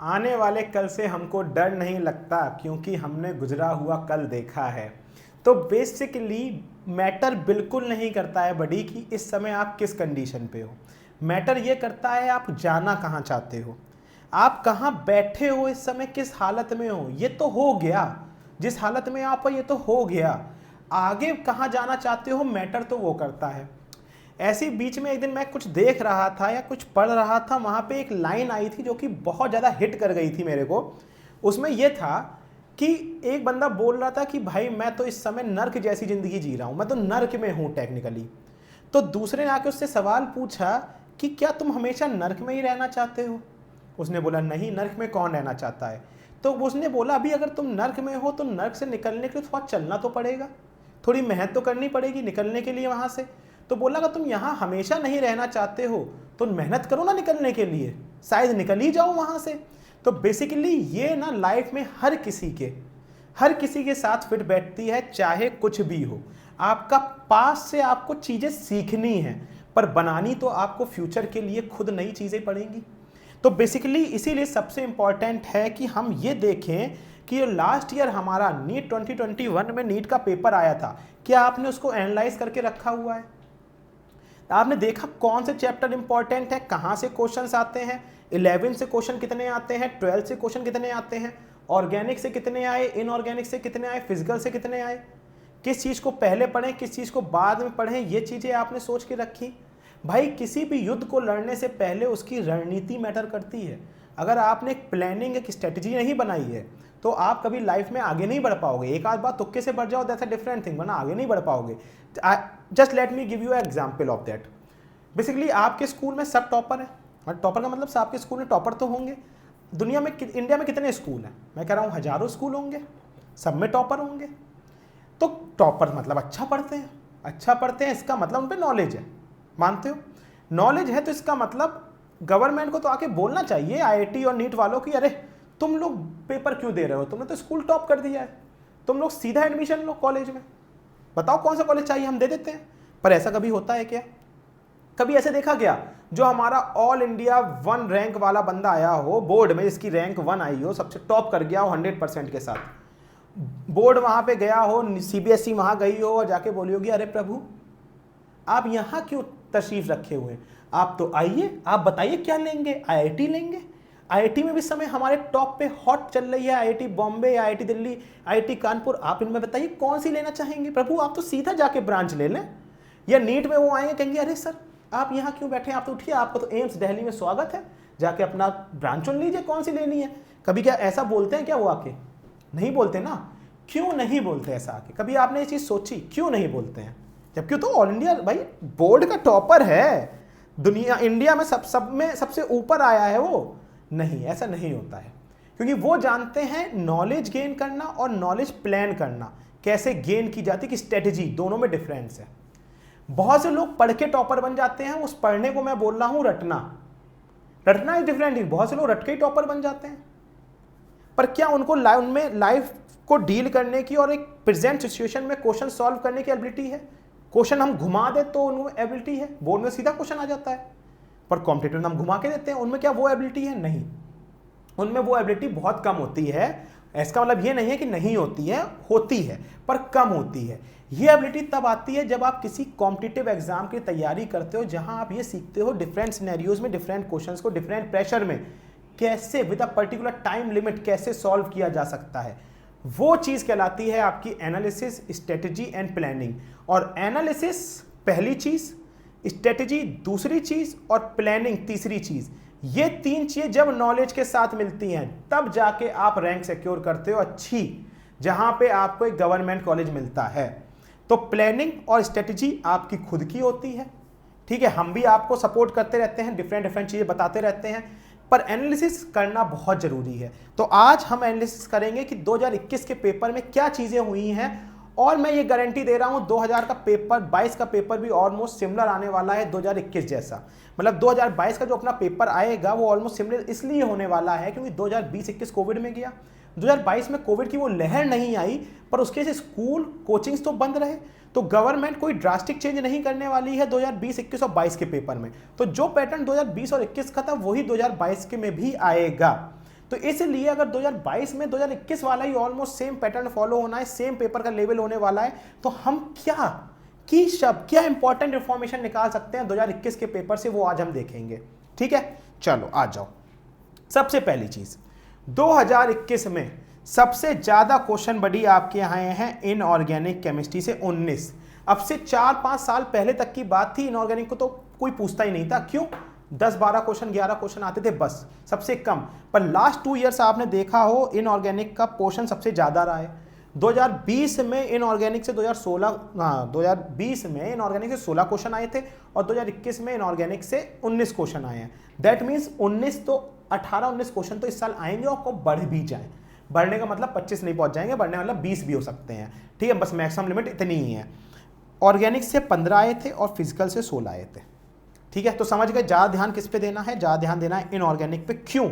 आने वाले कल से हमको डर नहीं लगता क्योंकि हमने गुजरा हुआ कल देखा है। तो बेसिकली मैटर बिल्कुल नहीं करता है बडी कि इस समय आप किस कंडीशन पे हो। मैटर ये करता है आप जाना कहाँ चाहते हो, आप कहाँ बैठे हो, इस समय किस हालत में हो। ये तो हो गया, जिस हालत में आप हो ये तो हो गया। आगे कहाँ जाना चाहते हो मैटर तो वो करता है। ऐसी बीच में एक दिन मैं कुछ देख रहा था या कुछ पढ़ रहा था, वहाँ पे एक लाइन आई थी जो कि बहुत ज़्यादा हिट कर गई थी मेरे को। उसमें यह था कि एक बंदा बोल रहा था कि भाई मैं तो इस समय नर्क जैसी ज़िंदगी जी रहा हूँ, मैं तो नर्क में हूँ टेक्निकली। तो दूसरे ने आके उससे सवाल पूछा कि क्या तुम हमेशा नर्क में ही रहना चाहते हो। उसने बोला नहीं, नर्क में कौन रहना चाहता है। तो उसने बोला अभी अगर तुम नर्क में हो तो नर्क से निकलने के लिए थोड़ा चलना तो पड़ेगा, थोड़ी मेहनत तो करनी पड़ेगी निकलने के लिए वहाँ से। तो बोला अगर तुम यहाँ हमेशा नहीं रहना चाहते हो तो मेहनत करो ना निकलने के लिए, शायद निकल ही जाओ वहाँ से। तो बेसिकली ये ना लाइफ में हर किसी के साथ फिट बैठती है, चाहे कुछ भी हो। आपका पास से आपको चीज़ें सीखनी है, पर बनानी तो आपको फ्यूचर के लिए खुद नई चीज़ें पड़ेंगी। तो बेसिकली इसीलिए सबसे इंपॉर्टेंट है कि हम ये देखें कि लास्ट ईयर हमारा नीट 2021 में नीट का पेपर आया था, क्या आपने उसको एनालाइज करके रखा हुआ है? आपने देखा कौन से चैप्टर इंपॉर्टेंट है, कहाँ से क्वेश्चंस आते हैं, 11 से क्वेश्चन कितने आते हैं, 12 से क्वेश्चन कितने आते हैं, ऑर्गेनिक से कितने आए, इनऑर्गेनिक से कितने आए, फिजिकल से कितने आए, किस चीज़ को पहले पढ़ें किस चीज़ को बाद में पढ़ें, ये चीज़ें आपने सोच के रखी। भाई किसी भी युद्ध को लड़ने से पहले उसकी रणनीति मैटर करती है। अगर आपने एक प्लानिंग एक स्ट्रेटजी नहीं बनाई है तो आप कभी लाइफ में आगे नहीं बढ़ पाओगे। एक आध बार तुक्के से बढ़ जाओ दैट्स अ डिफरेंट थिंग, वरना आगे नहीं बढ़ पाओगे। Just let me give you example of that. Basically आपके स्कूल में सब टॉपर है, और टॉपर का मतलब आपके स्कूल में टॉपर तो होंगे। दुनिया में इंडिया में कितने स्कूल हैं? मैं कह रहा हूँ हजारों स्कूल होंगे, सब में टॉपर होंगे। तो टॉपर मतलब अच्छा पढ़ते हैं, अच्छा पढ़ते हैं इसका मतलब उन पर नॉलेज है, मानते हो? नॉलेज है तो इसका मतलब गवर्नमेंट को तो आके बोलना चाहिए आईआईटी और नीट वालों की, अरे तुम लोग पेपर क्यों दे रहे हो, तुमने तो स्कूल टॉप कर दिया है, तुम लोग सीधा एडमिशन लो कॉलेज में, बताओ कौन सा कॉलेज चाहिए हम दे देते हैं। पर ऐसा कभी होता है क्या? कभी ऐसे देखा गया जो हमारा ऑल इंडिया 1 रैंक वाला बंदा आया हो बोर्ड में, जिसकी रैंक 1 आई हो, सबसे टॉप कर गया हो 100% के साथ, बोर्ड वहां पे गया हो, सीबीएसई वहां गई हो और जाके बोली होगी अरे प्रभु आप यहां क्यों तशरीफ रखे हुए हैं, आप तो आइए, आप बताइए क्या लेंगे, आईआईटी लेंगे। आईआईटी में भी समय हमारे टॉप पे हॉट चल रही है, IIT Bombay, IIT Delhi, IIT Kanpur, आप इनमें बताइए कौन सी लेना चाहेंगे। प्रभु आप तो सीधा जाके ब्रांच ले लें। या नीट में वो आएंगे कहेंगे अरे सर आप यहाँ क्यों बैठे हैं, आप तो उठिए, आपको तो एम्स दिल्ली में स्वागत है, जाके अपना ब्रांच चुन लीजिए कौन सी लेनी है। कभी क्या ऐसा बोलते हैं क्या वो आके? नहीं बोलते ना। क्यों नहीं बोलते ऐसा आके? कभी आपने ये चीज़ सोची क्यों नहीं बोलते हैं? जबकि तो ऑल इंडिया भाई बोर्ड का टॉपर है, दुनिया इंडिया में सब में सबसे ऊपर आया है वो। नहीं, ऐसा नहीं होता है, क्योंकि वो जानते हैं नॉलेज गेन करना और नॉलेज प्लान करना कैसे गेन की जाती है, कि स्ट्रेटजी, दोनों में डिफरेंस है। बहुत से लोग पढ़ के टॉपर बन जाते हैं, उस पढ़ने को मैं बोल रहा हूं रटना। रटना इज डिफरेंट। बहुत से लोग रट के ही टॉपर बन जाते हैं, पर क्या उनको उनमें लाइफ को डील करने की और एक प्रेजेंट सिचुएशन में क्वेश्चन सॉल्व करने की एबिलिटी है? क्वेश्चन हम घुमा दे तो उनमें एबिलिटी है, बोर्ड में सीधा क्वेश्चन आ जाता है, पर कॉम्पिटिटिव में हम घुमा के देते हैं, उनमें क्या वो एबिलिटी है? नहीं, उनमें वो एबिलिटी बहुत कम होती है। इसका मतलब ये नहीं है कि नहीं होती है, होती है पर कम होती है। ये एबिलिटी तब आती है जब आप किसी कॉम्पिटिटिव एग्जाम की तैयारी करते हो, जहां आप ये सीखते हो डिफरेंट सिनेरियोज में डिफरेंट क्वेश्चंस को डिफरेंट प्रेशर में कैसे with a particular time limit कैसे सॉल्व किया जा सकता है। वो चीज कहलाती है आपकी एनालिसिस, स्ट्रेटजी एंड प्लानिंग। और एनालिसिस पहली चीज, स्ट्रेटजी दूसरी चीज और प्लानिंग तीसरी चीज। ये 3 चीजें जब नॉलेज के साथ मिलती हैं तब जाके आप रैंक सिक्योर करते हो अच्छी, जहां पे आपको एक गवर्नमेंट कॉलेज मिलता है। तो प्लानिंग और स्ट्रेटजी आपकी खुद की होती है, ठीक है, हम भी आपको सपोर्ट करते रहते हैं, डिफरेंट चीजें बताते रहते हैं, पर एनालिसिस करना बहुत जरूरी है। तो आज हम एनालिसिस करेंगे कि 2021 के पेपर में क्या चीजें हुई हैं, और मैं ये गारंटी दे रहा हूं 2000 का पेपर, 22 का पेपर भी ऑलमोस्ट सिमिलर आने वाला है 2021 जैसा। मतलब 2022 का जो अपना पेपर आएगा वो ऑलमोस्ट सिमिलर इसलिए होने वाला है क्योंकि 2020-21 कोविड में गया, 2022 में कोविड की वो लहर नहीं आई, पर उसके से स्कूल कोचिंग्स तो बंद रहे। तो गवर्नमेंट कोई ड्रास्टिक चेंज नहीं करने वाली है 2020, 21 और 22 के पेपर में। तो जो पैटर्न 2020 और 21 का था वही 2022 के में भी आएगा। तो इसलिए अगर 2022 में 2021 वाला ही ऑलमोस्ट सेम पैटर्न फॉलो होना है, सेम पेपर का लेवल होने वाला है, तो हम क्या इंपॉर्टेंट इंफॉर्मेशन निकाल सकते हैं 2021 के पेपर से, वो आज हम देखेंगे। ठीक है, चलो आ जाओ। सबसे पहली चीज, 2021 में सबसे ज्यादा क्वेश्चन बड़ी आपके यहाँ आए हैं इनऑर्गेनिक केमिस्ट्री से 19। अब से 4-5 साल पहले तक की बात थी, इनऑर्गेनिक को तो कोई पूछता ही नहीं था। क्यों? 10-12 क्वेश्चन 11 क्वेश्चन आते थे बस, सबसे कम। पर लास्ट 2 ईयर्स आपने देखा हो इनऑर्गेनिक का पोर्शन सबसे ज्यादा रहा है। 2020 में इनऑर्गेनिक से 2020 में इनऑर्गेनिक से 16 क्वेश्चन आए थे और 2021 में इनऑर्गेनिक से 19 क्वेश्चन आए हैं। दैट मीन्स 19 तो 18-19 क्वेश्चन तो इस साल आएंगे और बढ़ भी जाए। बढ़ने का मतलब 25 नहीं पहुंच जाएंगे, बढ़ने का मतलब 20 भी हो सकते हैं। ठीक है, बस मैक्सिमम लिमिट इतनी ही है। ऑर्गेनिक से 15 आए थे और फिजिकल से 16 आए थे। ठीक है, तो समझ गए ज्यादा ध्यान किस पे देना है? ज्यादा ध्यान देना है इनऑर्गेनिक पे। क्यों?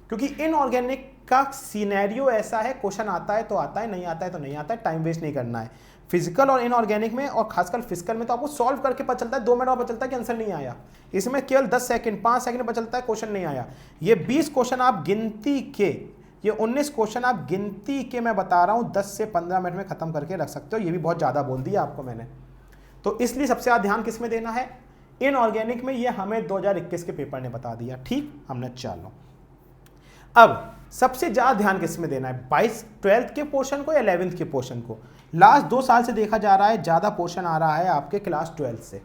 क्योंकि इनऑर्गेनिक का सिनेरियो ऐसा है, क्वेश्चन आता है तो आता है, नहीं आता है तो नहीं आता है, टाइम वेस्ट नहीं करना है। फिजिकल और इनऑर्गेनिक में, और खासकर फिजिकल में, तो आपको सॉल्व करके पता चलता है, 2 मिनट और पता चलता है कि आंसर नहीं आया। इसमें केवल 10 सेकंड 5 सेकंड पता चलता है क्वेश्चन नहीं आया। ये 20 क्वेश्चन आप गिनती के, ये 19 क्वेश्चन आप गिनती के, मैं बता रहा हूं 10 से 15 मिनट में खत्म करके रख सकते हो। ये भी बहुत ज्यादा बोल दिया आपको मैंने। तो इसलिए सबसे ज्यादा ध्यान किस में देना है? इनऑर्गेनिक में। ये हमें 2021 के पेपर ने बता दिया। ठीक, हमने चलो अब सबसे ज्यादा ध्यान किस में देना है? 12th के पोर्शन को या 11th के पोर्शन को? लास्ट 2 साल से देखा जा रहा है ज्यादा पोर्शन आ रहा है आपके क्लास 12 से।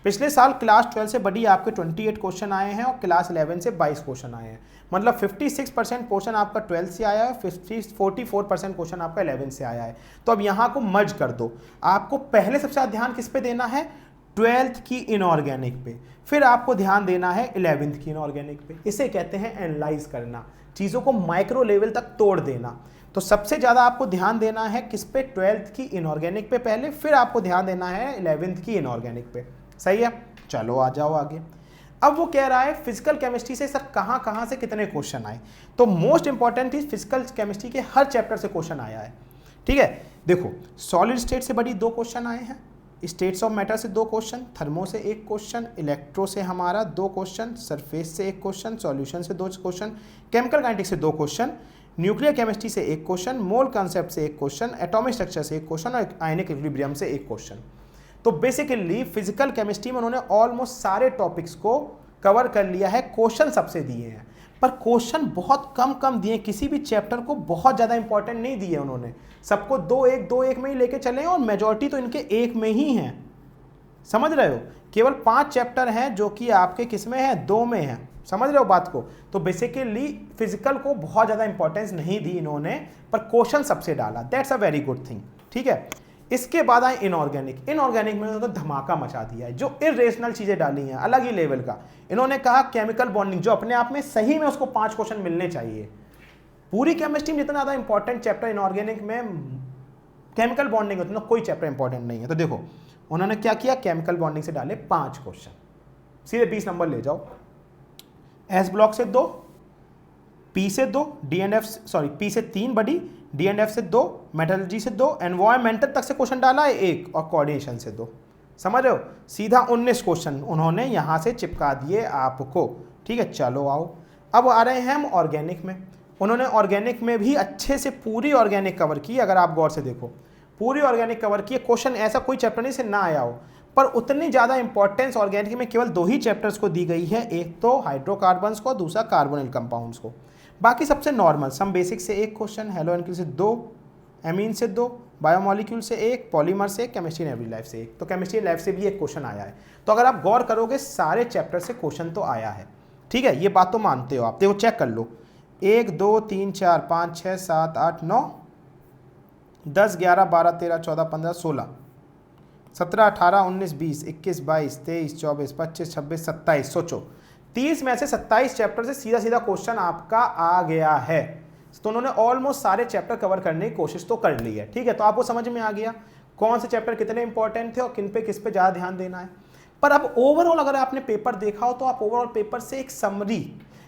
पिछले साल क्लास 12 से बड़ी आपके 28 क्वेश्चन आए हैं और क्लास 11 से 22 क्वेश्चन आए हैं। मतलब 56% पोर्शन आपका 12 से आया है, 44% क्वेश्चन आपका 11 से आया है। तो अब यहाँ को मर्ज कर दो। आपको पहले सबसे ज्यादा ध्यान किस पे देना है? 12th की इनऑर्गेनिक पे। फिर आपको ध्यान देना है 11th की इनऑर्गेनिक पे। इसे कहते हैं एनालाइज करना, चीजों को माइक्रो लेवल तक तोड़ देना। तो सबसे ज्यादा आपको ध्यान देना है किस पे? 12th की इनऑर्गेनिक पे पहले, फिर आपको ध्यान देना है 11th की इनऑर्गेनिक पे। सही है, चलो आ जाओ आगे। अब वो कह रहा है फिजिकल केमिस्ट्री से सर कहां से कितने क्वेश्चन आए? तो मोस्ट इंपॉर्टेंट चीज, फिजिकल केमिस्ट्री के हर चैप्टर से क्वेश्चन आया है। ठीक है, देखो सॉलिड स्टेट से बड़ी 2 क्वेश्चन आए हैं, स्टेट्स ऑफ मैटर से 2 क्वेश्चन, थर्मो से 1 क्वेश्चन, इलेक्ट्रो से हमारा 2 क्वेश्चन, सरफेस से 1 क्वेश्चन, सॉल्यूशन से 2 क्वेश्चन, केमिकल काइनेटिक्स से 2 क्वेश्चन, न्यूक्लियर केमिस्ट्री से 1 क्वेश्चन, मोल कॉन्सेप्ट से 1 क्वेश्चन, एटॉमिक स्ट्रक्चर से 1 क्वेश्चन और आयनिक इक्विलिब्रियम से 1 क्वेश्चन। तो बेसिकली फिजिकल केमिस्ट्री में उन्होंने ऑलमोस्ट सारे टॉपिक्स को कवर कर लिया है। क्वेश्चन सबसे दिए हैं, पर क्वेश्चन बहुत कम दिए। किसी भी चैप्टर को बहुत ज़्यादा इंपॉर्टेंट नहीं दिए उन्होंने, सबको 2-1 में ही लेके चले और मेजॉरिटी तो इनके 1 में ही हैं। समझ रहे हो? केवल 5 चैप्टर हैं जो कि आपके किस में है? 2 में है। समझ रहे हो बात को? तो बेसिकली फिजिकल को बहुत ज़्यादा इंपॉर्टेंस नहीं दी इन्होंने, पर क्वेश्चन सबसे डाला। That's a very good thing. ठीक है, इसके बाद आए इनऑर्गेनिक। इनऑर्गेनिक में तो धमाका मचा दिया है, जो इरेशनल चीजें डाली हैं अलग ही लेवल का। इन्होंने कहा केमिकल बॉन्डिंग, जो अपने आप में सही में उसको 5 क्वेश्चन मिलने चाहिए। पूरी केमिस्ट्री में जितना ज्यादा इंपॉर्टेंट चैप्टर इनऑर्गेनिक में केमिकल बॉन्डिंग उतना कोई चैप्टर इंपॉर्टेंट नहीं है। तो देखो उन्होंने क्या किया, केमिकल बॉन्डिंग से डाले 5 क्वेश्चन, सीधे 20 नंबर ले जाओ। एस ब्लॉक से 2, पी से 2, पी से 3 बड़ी, D&F से 2, मेटलर्जी से 2, एनवायरमेंटल तक से क्वेश्चन डाला है 1 और कोऑर्डिनेशन से 2। समझ रहे हो? सीधा 19 क्वेश्चन उन्होंने यहां से चिपका दिए आपको। ठीक है, चलो आओ अब आ रहे हैं हम ऑर्गेनिक में। उन्होंने ऑर्गेनिक में भी अच्छे से पूरी ऑर्गेनिक कवर की। अगर आप गौर से देखो पूरी ऑर्गेनिक कवर की। क्वेश्चन ऐसा कोई चैप्टर नहीं से ना आया हो, पर उतनी ज़्यादा इंपॉर्टेंस ऑर्गेनिक में केवल 2 ही चैप्टर्स को दी गई है, एक तो हाइड्रोकार्बन्स को, दूसरा कार्बोनिल कंपाउंड्स को। बाकी सबसे नॉर्मल, सम बेसिक से 1 क्वेश्चन, हेलो एनकिल से 2, एमीन से 2, बायोमोलिक्यूल से 1, पॉलीमर से 1, केमिस्ट्री एंड एवरी लाइफ से 1। तो केमिस्ट्री लाइफ से भी 1 क्वेश्चन आया है। तो अगर आप गौर करोगे सारे चैप्टर से क्वेश्चन तो आया है। ठीक है, ये बात तो मानते हो आप। देखो चेक कर लो, 1 2 3 4 5 6 7 8 9 10 11 12 13 14 15 16 17 18 19 20 21 22 23 24 25 26 27। सोचो 30 में से 27 चैप्टर से सीधा सीधा क्वेश्चन आपका आ गया है। तो उन्होंने ऑलमोस्ट सारे चैप्टर कवर करने की कोशिश तो कर ली है। ठीक है, तो आपको समझ में आ गया कौन से चैप्टर कितने इंपॉर्टेंट थे और किन पे किस पे ज़्यादा ध्यान देना है। पर अब ओवरऑल अगर आपने पेपर देखा हो तो आप ओवरऑल पेपर से एक समरी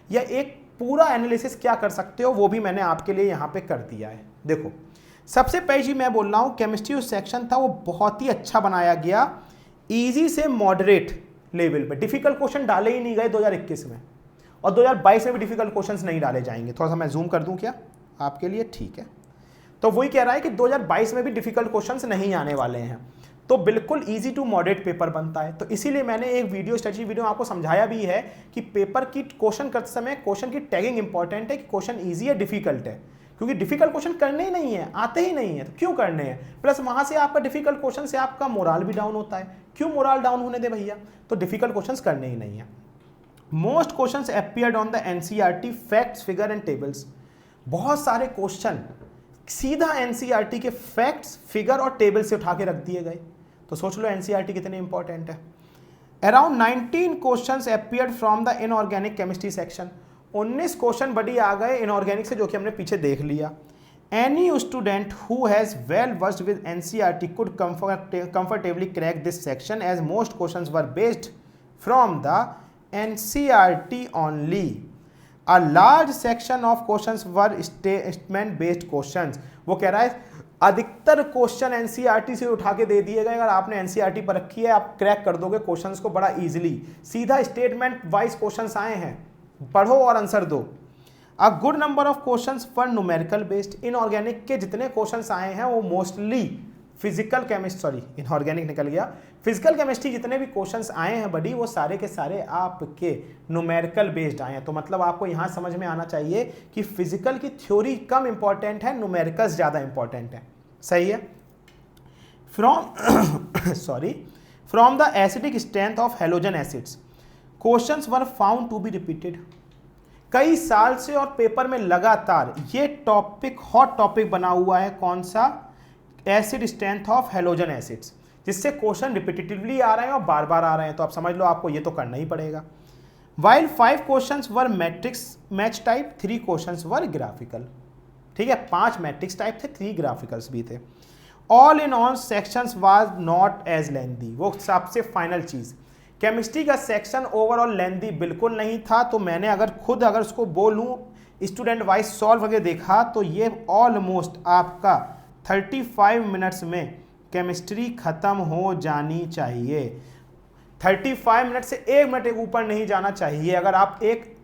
या एक पूरा एनालिसिस क्या कर सकते हो, वो भी मैंने आपके लिए यहाँ पे कर दिया है। देखो सबसे पहले जी मैं बोल रहा हूँ, केमिस्ट्री सेक्शन था वो बहुत ही अच्छा बनाया गया, ईजी से मॉडरेट लेवल पे। डिफिकल्ट क्वेश्चन डाले ही नहीं गए 2021 में, और 2022 में भी डिफिकल्ट क्वेश्चंस नहीं डाले जाएंगे। थोड़ा सा मैं जूम कर दूं क्या आपके लिए, ठीक है। तो वही कह रहा है कि 2022 में भी डिफिकल्ट क्वेश्चंस नहीं आने वाले हैं, तो बिल्कुल इजी टू मॉडरेट पेपर बनता है। तो इसीलिए मैंने एक वीडियो स्ट्रेटजी वीडियो आपको समझाया भी है कि पेपर की क्वेश्चन करते समय क्वेश्चन की टैगिंग इंपॉर्टेंट है कि क्वेश्चन इजी है डिफिकल्ट है, क्योंकि डिफिकल्ट क्वेश्चन करने ही नहीं है, आते ही नहीं है, तो क्यों करने हैं। प्लस वहां से आपका डिफिकल्ट क्वेश्चन से आपका मोरल भी डाउन होता है, क्यों मोरल डाउन होने दे भैया, तो डिफिकल्ट क्वेश्चन करने ही नहीं है। Most question appeared on the NCERT facts figure and tables. बहुत सारे क्वेश्चन सीधा एनसीईआरटी के फैक्ट्स फिगर और टेबल से उठा के रख दिए गए, तो सोच लो एनसीईआरटी कितने इंपॉर्टेंट है। Around 19 questions appeared from the inorganic chemistry section. 19 question बड़ी आ गए इनऑर्गेनिक से, जो कि हमने पीछे देख लिया। Any student who has well versed with NCERT could comfortably crack this section as most questions were based from the NCERT only. A large section of questions were statement based questions। वो कह रहा है अधिकतर question NCERT से उठा के दे दिए गए। अगर आपने एनसीईआरटी पर रखी है आप क्रैक कर दोगे क्वेश्चंस को बड़ा इजीली। सीधा स्टेटमेंट वाइज क्वेश्चंस आए हैं, पढ़ो और आंसर दो। A good number of questions were numerical based. Inorganic के जितने क्वेश्चंस आए हैं वो mostly physical chemistry, sorry inorganic निकल गया, फिजिकल केमिस्ट्री जितने भी क्वेश्चंस आए हैं बड़ी, वो सारे के सारे आपके न्यूमेरिकल बेस्ड आए हैं। तो मतलब आपको यहाँ समझ में आना चाहिए कि फिजिकल की थ्योरी कम इंपॉर्टेंट है, न्यूमेरिकल्स ज़्यादा इंपॉर्टेंट है। सही है। From the acidic strength of halogen acids questions were found to be repeated. कई साल से और पेपर में लगातार ये टॉपिक हॉट टॉपिक बना हुआ है, कौन सा, acid strength of halogen acids, जिससे क्वेश्चन रिपीटेटिवली आ रहे हैं और बार बार आ रहे हैं। तो आप समझ लो आपको ये तो करना ही पड़ेगा। While 5 questions were matrix match type, 3 questions were graphical. ठीक है, 5 मैट्रिक्स टाइप थे, 3 ग्राफिकल्स भी थे। All in all sections was not as lengthy. वो सबसे फाइनल चीज, केमिस्ट्री का सेक्शन ओवरऑल लेंथी बिल्कुल नहीं था। तो मैंने अगर उसको बोलूं स्टूडेंट वाइज सॉल्व करके देखा तो ये ऑलमोस्ट आपका 35 मिनट्स में केमिस्ट्री खत्म हो जानी चाहिए। 35 मिनट से 1 मिनट एक ऊपर नहीं जाना चाहिए अगर आप एक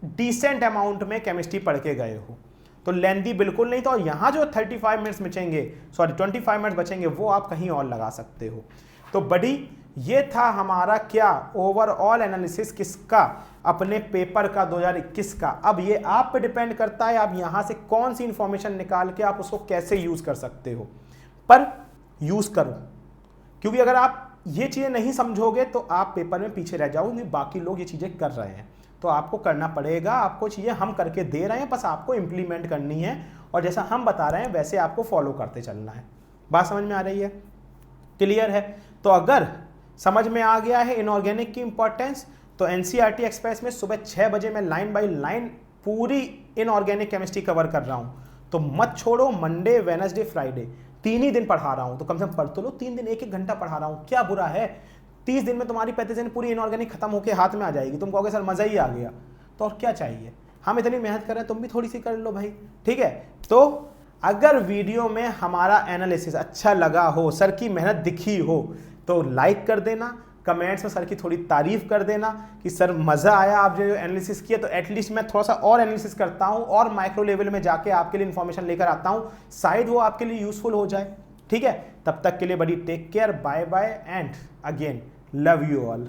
डिसेंट अमाउंट में केमिस्ट्री पढ़ के गए हो। तो लेंथी बिल्कुल नहीं था। और यहाँ जो 35 मिनट्स बचेंगे, 25 मिनट बचेंगे, वो आप कहीं और लगा सकते हो। तो बड़ी ये था हमारा क्या ओवरऑल एनालिसिस किसका, अपने पेपर का 2021 का। अब ये आप पे डिपेंड करता है आप यहाँ से कौन सी इंफॉर्मेशन निकाल के आप उसको कैसे यूज कर सकते हो, पर यूज करो। क्योंकि अगर आप ये चीजें नहीं समझोगे तो आप पेपर में पीछे रह जाओगे, बाकी लोग ये चीजें कर रहे हैं। तो आपको करना पड़ेगा, आपको चीजें हम करके दे रहे हैं, बस आपको इंप्लीमेंट करनी है और जैसा हम बता रहे हैं वैसे आपको फॉलो करते चलना है। बात समझ में आ रही है, क्लियर है। तो अगर समझ में आ गया है इनऑर्गेनिक की इंपॉर्टेंस, तो एनसीईआरटी एक्सप्रेस में सुबह 6 बजे मैं लाइन बाय लाइन पूरी इनऑर्गेनिक केमिस्ट्री कवर कर रहा हूं। तो मत छोड़ो, मंडे वेडनेसडे फ्राइडे 3 ही दिन पढ़ा रहा हूं, तो कम से कम पढ़ तो लो। 3 दिन 1-1 घंटा पढ़ा रहा हूं, क्या बुरा है। 30 दिन में तुम्हारी 35 दिन पूरी इनऑर्गेनिक खत्म होकर हाथ में आ जाएगी। तुम कहोगे सर मजा ही आ गया, तो और क्या चाहिए। हम इतनी मेहनत कर रहे हैं, तुम भी थोड़ी सी कर लो भाई, ठीक है। तो अगर वीडियो में हमारा एनालिसिस अच्छा लगा हो, सर की मेहनत दिखी हो, तो लाइक कर देना, कमेंट्स में सर की थोड़ी तारीफ कर देना कि सर मज़ा आया आप जो एनालिसिस किया। तो एटलीस्ट मैं थोड़ा सा और एनालिसिस करता हूं और माइक्रो लेवल में जाके आपके लिए इन्फॉर्मेशन लेकर आता हूं, शायद वो आपके लिए यूजफुल हो जाए। ठीक है, तब तक के लिए बड़ी take care, bye bye and again love you all.